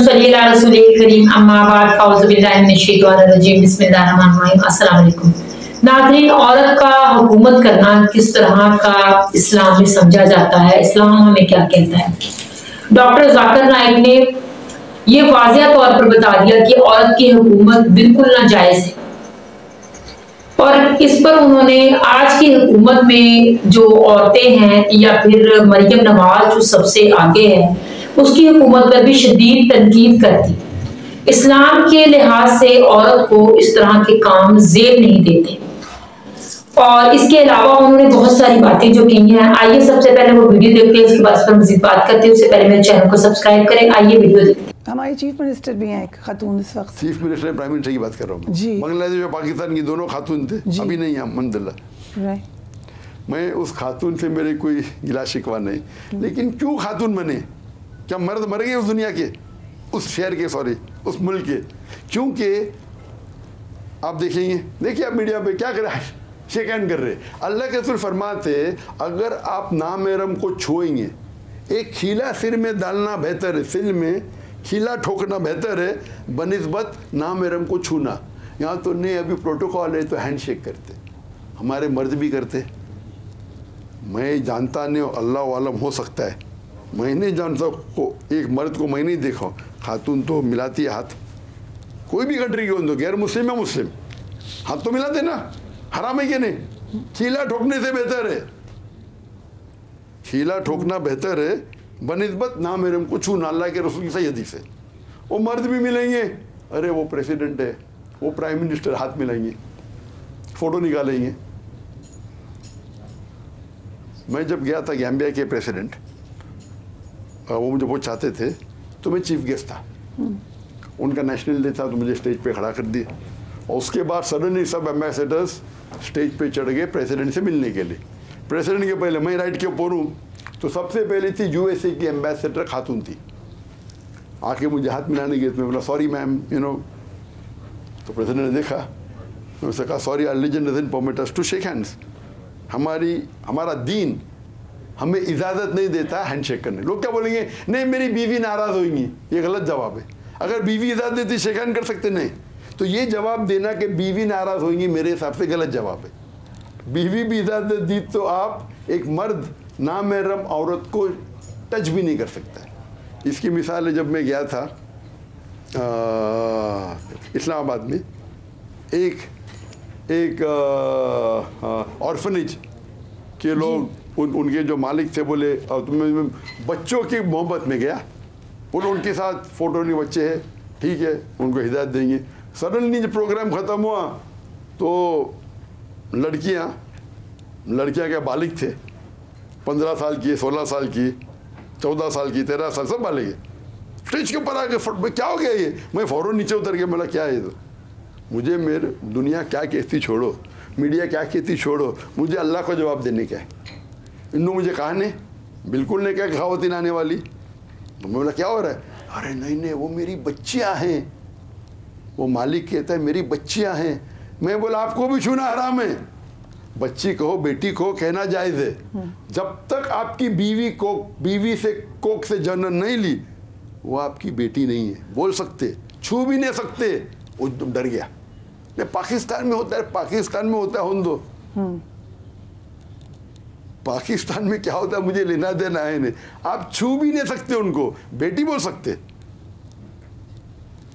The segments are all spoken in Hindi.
सल्ली अला रसूलिल करीम अम्मा बाद फ़ाउज़ु बिल्लाहि मिनश शैतानिर रजीम बिस्मिल्लाहिर्रहमानिर्रहीम अस्सलाम वालेकुम। नाज़रीन, औरत का हुकूमत करना किस तरह का इस्लाम में समझा जाता है, इस्लाम हमें क्या कहता है। डॉक्टर जाकिर नाइक ने ये वाज़िया तौर पर बता दिया कि औरत की हुकूमत बिल्कुल नाजायज़ है और इस पर उन्होंने आज की हुकूमत में जो औरतें हैं या फिर मरियम नवाज जो सबसे आगे है उसकी हुकूमत पर भी शदीद तनकीद कर दी। इस्लाम के लिहाज से औरत को इस तरह के काम जेब नहीं देते और इसके अलावा उन्होंने बहुत सारी बातें जो की हैं। आइए सबसे पहले वो वीडियो देखते हैं, उसके बाद पर मज़ीद बात करते हैं। उससे पहले मेरे चैनल को सब्सक्राइब करें। आइए वीडियो देखते हैं। हमारी चीफ मिनिस्टर भी हैं एक खातून इस वक्त। चीफ मिनिस्टर प्राइम मिनिस्टर की बात कर रहा हूँ जी। बांग्लादेश और पाकिस्तान की दोनों खातून थे, अभी नहीं है अल्हम्दुलिल्लाह। मैं उस खातून से मेरे कोई गिला शिकवा नहीं, लेकिन क्यों खातून बने? क्या मर्द मर गए उस दुनिया के, उस शहर के, सॉरी उस मुल्क के? क्योंकि आप देखेंगे, देखिए आप मीडिया पे क्या कर रहे हैं, शेक हैंड कर रहे। अल्लाह के रसूल फरमाते अगर आप नामहरम को छुएंगे, एक खीला सिर में डालना बेहतर है, सिर में खीला ठोकना बेहतर है बनिस्बत नामहरम को छूना। यहाँ तो नहीं, अभी प्रोटोकॉल है तो हैंड शेक करते, हमारे मर्द भी करते। मैं जानता नहीं, अल्लाह वालम हो सकता है, मैं नहीं जानता को एक मर्द को मैं नहीं देखा, खातून तो मिलाती है हाथ, कोई भी कंट्री के हो, गैर मुस्लिम या मुस्लिम, हाथ तो मिलाते ना। हराम है कि नहीं? खीला ठोकने से बेहतर है, खीला ठोकना बेहतर है बनिस्बत नामहरम को छूना। अल्लाह के रसूल की सही हदीस है। वो मर्द भी मिलेंगे, अरे वो प्रेसिडेंट है, वो प्राइम मिनिस्टर, हाथ मिलाएंगे, फोटो निकालेंगे। मैं जब गया था गैम्बिया के प्रेसिडेंट, वो मुझे बहुत चाहते थे, तो मैं चीफ गेस्ट था, उनका नेशनल डे था, तो मुझे स्टेज पे खड़ा कर दिया। और उसके बाद सडनली सब एम्बेसडर्स स्टेज पे चढ़ गए प्रेसिडेंट से मिलने के लिए। प्रेसिडेंट के पहले मैं राइट के ऊपर हूँ, तो सबसे पहले थी यूएसए की एम्बेसडर खातून थी, आके मुझे हाथ मिलाने गए। मैं बोला सॉरी मैम, यू नो। तो प्रेसिडेंट ने देखा, उसने कहा sorry, our religion doesn't permit us to shake hands. हमारा दीन हमें इजाज़त नहीं देता हैंडशेक करने। लोग क्या बोलेंगे, नहीं मेरी बीवी नाराज़ होगी, ये गलत जवाब है। अगर बीवी इजाज़त देती शेक हैंड कर सकते, नहीं। तो ये जवाब देना कि बीवी नाराज़ होगी मेरे हिसाब से गलत जवाब है। बीवी भी इजाज़त दी तो आप एक मर्द नामहरम औरत को टच भी नहीं कर सकता। इसकी मिसाल है, जब मैं गया था इस्लामाबाद में, एक ऑर्फनेज के लोग, उनके जो मालिक थे, बोले तुम्हें बच्चों की मोहब्बत में गया, बोले उनके साथ फ़ोटो नहीं, बच्चे हैं, ठीक है, उनको हिदायत देंगे। सडनली जब प्रोग्राम ख़त्म हुआ तो लड़कियाँ क्या बालिग थे, 15 साल की, 16 साल की, 14 साल की, 13 साल, सब बालिग है। स्टेज के ऊपर आके क्या हो गया ये? मैं फ़ौरन नीचे उतर गया, बोला क्या है? तो मुझे मेरे दुनिया क्या कहती छोड़ो, मीडिया क्या कहती छोड़ो, मुझे अल्लाह को जवाब देने का है। इन्होंने मुझे कहा नहीं, बिल्कुल नहीं, क्या खावतीन आने वाली। तो मैं बोला क्या हो रहा है? अरे नहीं, वो मेरी बच्चियाँ हैं। वो मालिक कहता है मेरी बच्चियाँ हैं। मैं बोला आपको भी छूना हराम है। बच्ची कहो, बेटी को कहना जायज़ है, जब तक आपकी बीवी से कोख से जन्म नहीं ली, वो आपकी बेटी नहीं है, बोल सकते, छू भी नहीं सकते। वो डर गया। नहीं, पाकिस्तान में होता है हुंदो। पाकिस्तान में क्या होता है मुझे लेना देना है नहीं। आप छू भी नहीं सकते उनको, बेटी बोल सकते,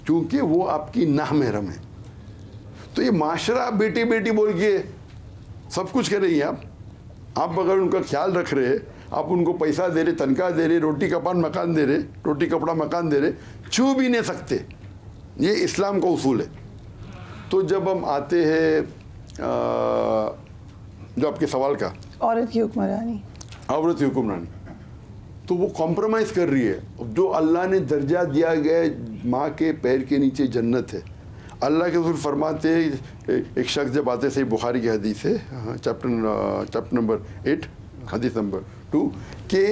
क्योंकि वो आपकी नामहरम है। तो ये माशरा बेटी बेटी बोल के सब कुछ कर रही है। आप अगर उनका ख्याल रख रहे, आप उनको पैसा दे रहे, तनख्वाह दे रहे, रोटी मकान दे रहे, रोटी कपड़ा मकान दे रहे, छू भी नहीं सकते। ये इस्लाम का उसूल है। तो जब हम आते हैं जो आपके सवाल का, औरत की हुक्मरानी, तो वो कॉम्प्रोमाइज़ कर रही है। जो अल्लाह ने दर्जा दिया गया, माँ के पैर के नीचे जन्नत है। अल्लाह के रसूल फरमाते हैं, एक शख्स जब आते, सही बुखारी की हदीस है, चैप्टर नंबर 8 हदीस नंबर 2 के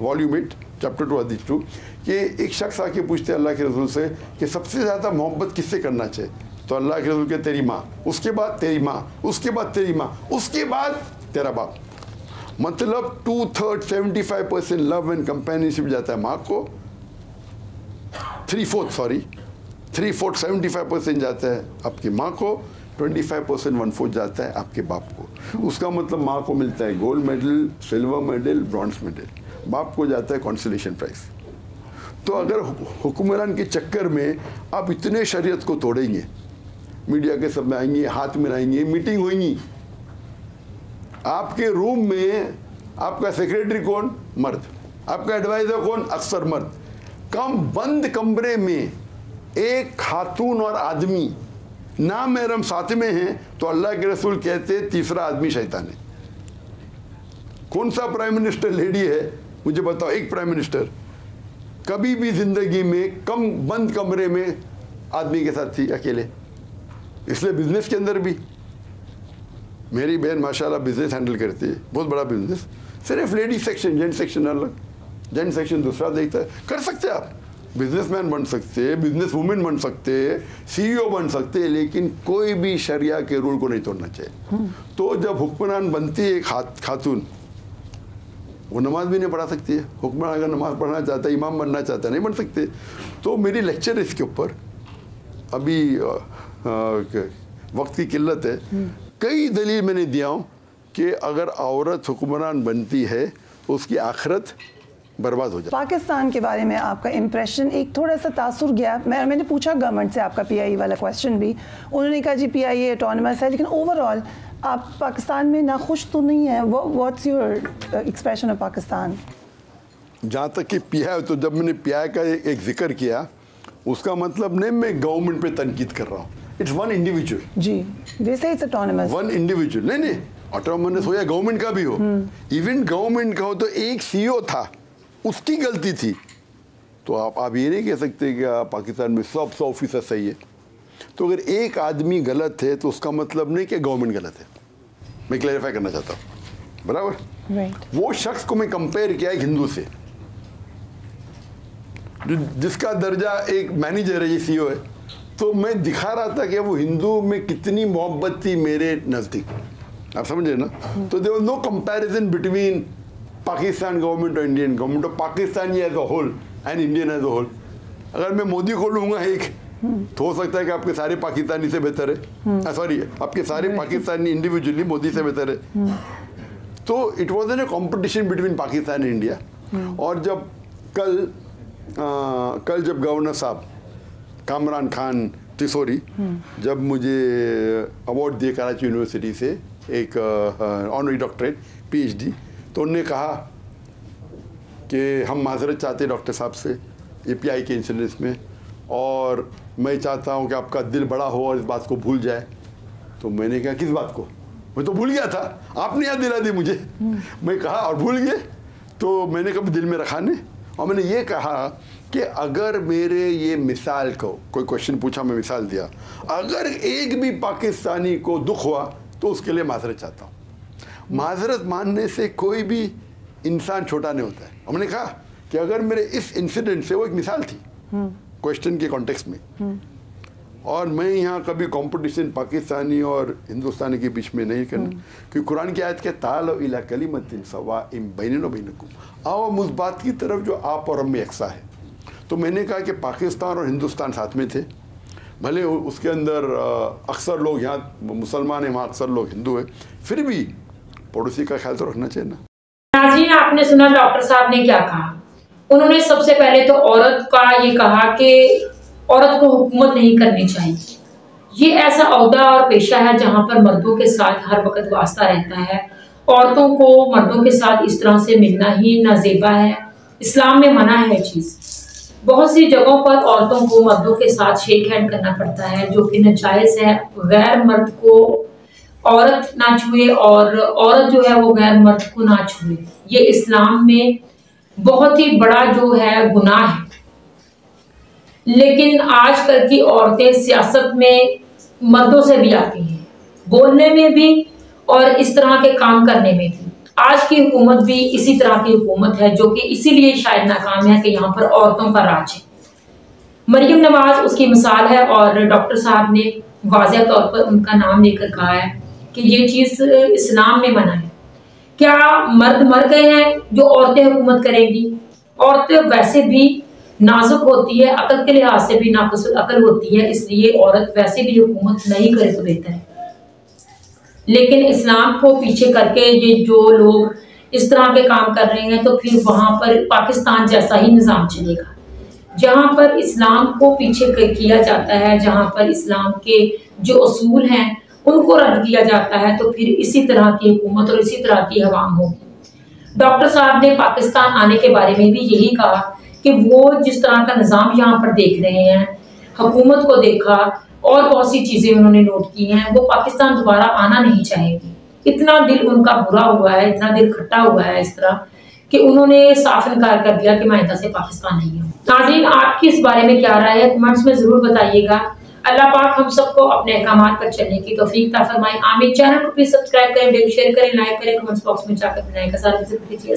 वॉल्यूम 8 चैप्टर 2 हदीस 2 कि एक शख्स आके पूछते अल्लाह के रसूल से कि सबसे ज़्यादा मोहब्बत किससे करना चाहिए? तो अल्लाह के रसूल के तेरी माँ, उसके बाद तेरी माँ, उसके बाद तेरी माँ, उसके बाद तेरा बाप। मतलब 2/3 75% लव एंड कंपेनियनशिप जाता है माँ को, 3/4 75% जाता है आपकी माँ को, 25% 1/4 जाता है आपके बाप को। उसका मतलब माँ को मिलता है gold medal, silver medal, bronze medal, बाप को जाता है कंसोलेशन प्राइज। तो अगर हुक्मरान के चक्कर में आप इतने शरीयत को तोड़ेंगे, मीडिया के सब में आएंगे, हाथ मिलाएंगे, मीटिंग होंगी, आपके रूम में आपका सेक्रेटरी कौन? मर्द, आपका एडवाइजर कौन? अक्सर मर्द। कम बंद कमरे में एक खातून और आदमी ना महरम साथ में हैं तो अल्लाह के रसूल कहते तीसरा आदमी शैतान है। कौन सा प्राइम मिनिस्टर लेडी है मुझे बताओ, एक प्राइम मिनिस्टर कभी भी जिंदगी में कम बंद कमरे में आदमी के साथ थी अकेले? इसलिए बिजनेस के अंदर भी मेरी बहन माशाल्लाह बिजनेस हैंडल करती है, बहुत बड़ा बिजनेस, सिर्फ लेडी सेक्शन, जेंट सेक्शन अलग, जेंट सेक्शन दूसरा देखता है। कर सकते हैं आप, बिजनेसमैन बन सकते हैं, बिजनेस वुमेन बन सकते हैं, CEO बन सकते हैं, लेकिन कोई भी शरिया के रूल को नहीं तोड़ना चाहिए। तो जब हुक्मरान बनती है खातून, वो नमाज भी नहीं पढ़ा सकती है। हुक्मरान अगर नमाज पढ़ना चाहता है, इमाम बनना चाहता है, नहीं बन सकते। तो मेरी लेक्चर इसके ऊपर, अभी वक्त की किल्लत है, कई दलील मैंने दिया हूँ कि अगर औरत हुक्मरान बनती है तो उसकी आखिरत बर्बाद हो जाए। पाकिस्तान के बारे में आपका इम्प्रेशन, एक थोड़ा सा तासुर गया, मैंने पूछा गवर्नमेंट से आपका PIE वाला क्वेश्चन भी, उन्होंने कहा जी PIE ऑटोनमस है, लेकिन ओवरऑल आप पाकिस्तान में नाखुश तो नहीं है। What's your expression of Pakistan? जहाँ तक कि PIE, तो जब मैंने PIE का एक जिक्र किया, उसका मतलब नहीं मैं गवर्नमेंट पे तनकीद कर रहा हूँ, इट्स वन इंडिविजुअल। जी, जैसे इट्स ऑटोनमस, वन इंडिविजुअल, नहीं ऑटोनमस हो या गवर्नमेंट का भी हो, इवन गवर्नमेंट का हो तो एक CEO था, उसकी गलती थी। तो आप ये नहीं कह सकते कि पाकिस्तान में सब ऑफिसर सही है। तो अगर एक आदमी गलत है तो उसका मतलब नहीं कि गवर्नमेंट गलत है। मैं क्लैरिफाई करना चाहता हूँ, बराबर? वो शख्स को मैं कंपेयर किया एक हिंदू से, जिसका दर्जा एक मैनेजर है, ये CEO है। तो मैं दिखा रहा था कि वो हिंदू में कितनी मोहब्बत थी मेरे नज़दीक, आप समझे ना? तो there was no comparison between Pakistan government और इंडियन गवर्नमेंट, और Pakistani as a whole and Indian as a whole. अगर मैं मोदी को लूँगा एक, तो हो सकता है कि आपके सारे पाकिस्तानी से बेहतर है, सॉरी आपके सारे पाकिस्तानी इंडिविजुअली मोदी से बेहतर है। तो it was an a competition between Pakistan and India. और जब कल जब गवर्नर साहब कामरान खान तिसोरी जब मुझे अवार्ड दिए कराची यूनिवर्सिटी से, एक ऑनरी डॉक्टरेट PhD, तो उन्होंने कहा कि हम माजरत चाहते हैं डॉक्टर साहब से ये PIE के इंसिडेंस में, और मैं चाहता हूँ कि आपका दिल बड़ा हो और इस बात को भूल जाए। तो मैंने कहा किस बात को? मैं तो भूल गया था, आपने याद दिला दी मुझे। मैं कहा और भूल गए, तो मैंने कभी दिल में रखा नहीं। और मैंने ये कहा कि अगर मेरे ये मिसाल को कोई क्वेश्चन पूछा, मैं मिसाल दिया, अगर एक भी पाकिस्तानी को दुख हुआ तो उसके लिए माजरत चाहता हूँ। माजरत मानने से कोई भी इंसान छोटा नहीं होता है। और मैंने कहा कि अगर मेरे इस इंसिडेंट से, वो एक मिसाल थी क्वेश्चन के कॉन्टेक्स्ट में, और मैं यहाँ कभी कंपटीशन पाकिस्तानी और हिंदुस्तानी के बीच में नहीं करना, क्योंकि कुरान की आयत के तालो इला कलिमतिन सवाइम बैनना बैनकुम, आओ उस बात की तरफ जो आप और हम में यकसा है। तो मैंने कहा कि पाकिस्तान और हिंदुस्तान साथ में थे, भले उसके अंदर अक्सर लोग यहाँ मुसलमान हैं, वहाँ अक्सर लोग हिंदू हैं, फिर भी पड़ोसी का ख्याल तो रखना चाहिए ना। नाज़रीन, आपने सुना डॉक्टर साहब ने क्या कहा। उन्होंने सबसे पहले तो औरत का ये कहा कि औरत को हुकूमत नहीं करनी चाहिए। ये ऐसा ओहदा और पेशा है जहाँ पर मर्दों के साथ हर वक्त वास्ता रहता है। औरतों को मर्दों के साथ इस तरह से मिलना ही नाजेबा है, इस्लाम में मना है चीज़। बहुत सी जगहों पर औरतों को मर्दों के साथ शेक हैंड करना पड़ता है, जो कि नाजायज़ है। गैर मर्द को औरत ना छुए और औरत जो है वो गैर मर्द को ना छुए, ये इस्लाम में बहुत ही बड़ा जो है गुनाह है। लेकिन आजकल की औरतें सियासत में मर्दों से भी आती हैं, बोलने में भी और इस तरह के काम करने में भी। आज की हुकूमत भी इसी तरह की हुकूमत है, जो कि इसीलिए शायद नाकाम है कि यहाँ पर औरतों का राज है। मरियम नवाज उसकी मिसाल है, और डॉक्टर साहब ने वाज़ेह तौर पर उनका नाम लेकर कहा है कि ये चीज़ इस्लाम में मना है। क्या मर्द मर गए हैं जो औरतें हुकूमत करेंगी? औरतें वैसे भी नाजुक होती है, अकल के लिहाज से भी नाक़िसुल अकल होती है, इसलिए औरत वैसे भी हुकूमत नहीं करे तो बेहतर है। लेकिन इस्लाम को पीछे करके ये जो लोग इस तरह के काम कर रहे हैं, तो फिर वहां पर पाकिस्तान जैसा ही निज़ाम चलेगा, जहां पर इस्लाम को पीछे किया जाता है, जहां पर इस्लाम के जो उसूल हैं उनको रद्द किया जाता है, तो फिर इसी तरह की हुकूमत और इसी तरह की अवाम होगी। डॉक्टर साहब ने पाकिस्तान आने के बारे में भी यही कहा कि वो जिस तरह का निज़ाम यहाँ पर देख रहे हैं, हुकूमत को देखा और बहुत सी चीज़ें उन्होंने नोट की हैं, वो पाकिस्तान दोबारा आना नहीं चाहेंगे। इतना दिल उनका बुरा हुआ है, इतना दिल खट्टा हुआ है इस तरह कि उन्होंने साफ इनकार कर दिया कि मैं आइंदा से पाकिस्तान नहीं हूँ। नाज़रीन, आपकी इस बारे में क्या राय है, कमेंट्स में ज़रूर बताइएगा। अल्लाह पाक हम सबको अपने अहकामात पर चलने की तौफीक अता फरमाए। आमीन। चैनल को प्लीज सब्सक्राइब करें, वीडियो शेयर करें, लाइक करें, कमेंट्स बॉक्स में जाकर बनाए का सारा विजिट कीजिए।